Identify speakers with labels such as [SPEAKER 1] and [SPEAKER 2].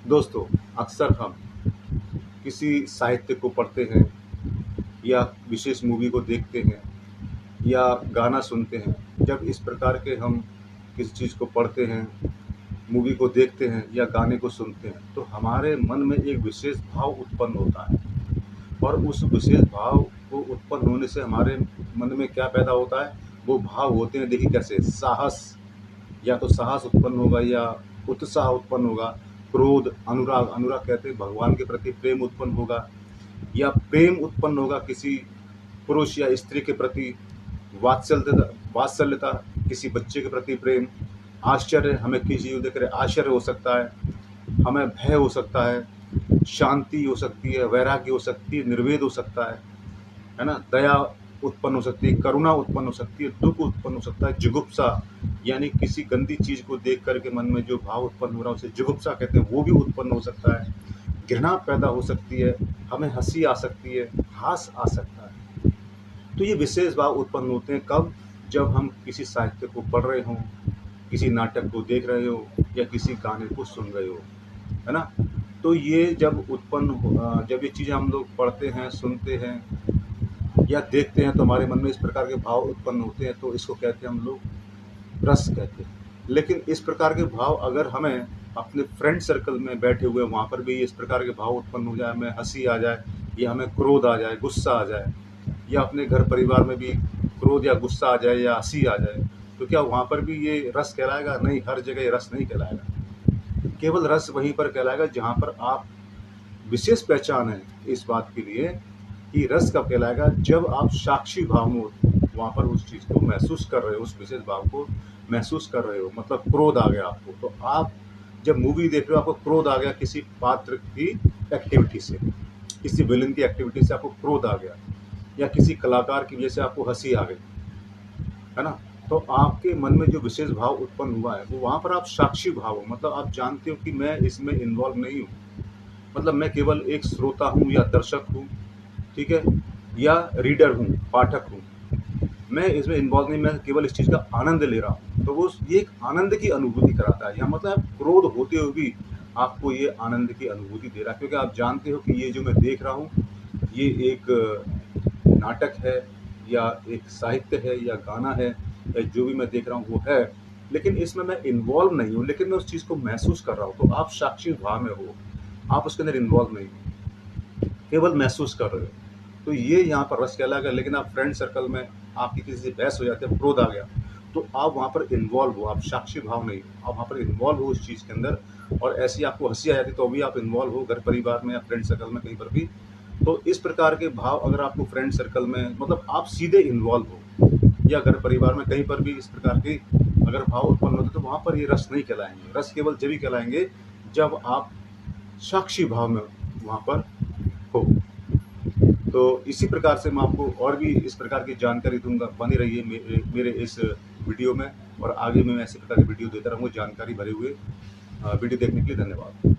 [SPEAKER 1] दोस्तों, अक्सर हम किसी साहित्य को पढ़ते हैं या विशेष मूवी को देखते हैं या गाना सुनते हैं। जब इस प्रकार के हम किसी चीज़ को पढ़ते हैं, मूवी को देखते हैं या गाने को सुनते हैं, तो हमारे मन में एक विशेष भाव उत्पन्न होता है और उस विशेष भाव को उत्पन्न होने से हमारे मन में क्या पैदा होता है, वो भाव होते हैं। देखिए कैसे, साहस, या तो साहस उत्पन्न होगा या उत्साह उत्पन्न होगा, क्रोध, अनुराग, अनुराग कहते हैं भगवान के प्रति प्रेम उत्पन्न होगा, या प्रेम उत्पन्न होगा किसी पुरुष या स्त्री के प्रति, वात्सल्यता, वात्सल्यता किसी बच्चे के प्रति प्रेम, आश्चर्य, हमें किसी चीज़ को देख आश्चर्य हो सकता है, हमें भय हो सकता है, शांति हो सकती है, वैराग्य हो सकती है, निर्वेद हो सकता है ना, दया उत्पन्न हो सकती है, करुणा उत्पन्न हो सकती है, दुख उत्पन्न हो सकता है, जुगुप्सा, यानी किसी गंदी चीज को देख करके मन में जो भाव उत्पन्न हो रहा है उसे जुगुप्सा कहते हैं, वो भी उत्पन्न हो सकता है, घृणा पैदा हो सकती है, हमें हंसी आ सकती है, हास आ सकता है। तो ये विशेष भाव उत्पन्न होते हैं कब? जब हम किसी साहित्य को पढ़ रहे हों, किसी नाटक को देख रहे हो या किसी गाने को सुन रहे हो, है ना। तो ये जब जब ये चीज़ें हम लोग पढ़ते हैं, सुनते हैं या देखते हैं तो हमारे मन में इस प्रकार के भाव उत्पन्न होते हैं, तो इसको कहते हैं हम लोग रस कहते हैं। लेकिन इस प्रकार के भाव अगर हमें अपने फ्रेंड सर्कल में बैठे हुए वहाँ पर भी इस प्रकार के भाव उत्पन्न हो जाए, हमें हंसी आ जाए या हमें क्रोध आ जाए, गुस्सा आ जाए, या अपने घर परिवार में भी क्रोध या गुस्सा आ जाए या हंसी आ जाए, तो क्या वहाँ पर भी ये रस कहलाएगा? नहीं, हर जगह ये रस नहीं कहलाएगा। केवल रस वहीं पर कहलाएगा जहाँ पर आप विशेष पहचान है इस बात के लिए कि रस कब कहलाएगा, जब आप साक्षी भाव में वहाँ पर उस चीज़ को महसूस कर रहे हो, उस विशेष भाव को महसूस कर रहे हो। मतलब क्रोध आ गया आपको, तो आप जब मूवी देख रहे हो आपको क्रोध आ गया किसी पात्र की एक्टिविटी से, किसी विलन की एक्टिविटी से आपको क्रोध आ गया, या किसी कलाकार की वजह से आपको हंसी आ गई, है ना। तो आपके मन में जो विशेष भाव उत्पन्न हुआ है वो वहाँ पर आप साक्षी भाव हो, मतलब आप जानते हो कि मैं इसमें इन्वॉल्व नहीं हूँ, मतलब मैं केवल एक श्रोता हूँ या दर्शक हूँ, ठीक है, या रीडर हूँ, पाठक हूँ, मैं इसमें इन्वॉल्व नहीं, मैं केवल इस चीज़ का आनंद ले रहा हूँ। तो वो ये एक आनंद की अनुभूति कराता है, या मतलब क्रोध होते हुए भी आपको ये आनंद की अनुभूति दे रहा है, क्योंकि आप जानते हो कि ये जो मैं देख रहा हूँ ये एक नाटक है या एक साहित्य है या गाना है, या जो भी मैं देख रहा हूँ वो है, लेकिन इसमें मैं इन्वॉल्व नहीं हूँ, लेकिन मैं उस चीज़ को महसूस कर रहा हूँ। तो आप साक्षी भाव में हो, आप उसके अंदर इन्वॉल्व नहीं हो, केवल महसूस कर रहे हो। तो ये यहाँ पर रस कहलाएगा। लेकिन आप फ्रेंड सर्कल में आपकी किसी से बहस हो जाती है, क्रोध आ गया, तो आप वहाँ पर इन्वॉल्व हो, आप साक्षी भाव नहीं हो, आप वहाँ पर इन्वॉल्व हो उस चीज़ के अंदर, और ऐसी आपको हंसी आ जाती तो भी आप इन्वॉल्व हो, घर परिवार में या फ्रेंड सर्कल में कहीं पर भी। तो इस प्रकार के भाव अगर आपको फ्रेंड सर्कल में, मतलब आप सीधे इन्वॉल्व हो, या घर परिवार में कहीं पर भी इस प्रकार के अगर भाव उत्पन्न होते तो वहाँ पर ये रस नहीं कहलाएंगे। रस केवल जब ही कहलाएंगे जब आप साक्षी भाव में वहाँ पर हो। तो इसी प्रकार से मैं आपको और भी इस प्रकार की जानकारी दूंगा। बने रहिए मेरे इस वीडियो में, और आगे मैं ऐसे प्रकार की वीडियो देता रहूँगा जानकारी भरे हुए। वीडियो देखने के लिए धन्यवाद।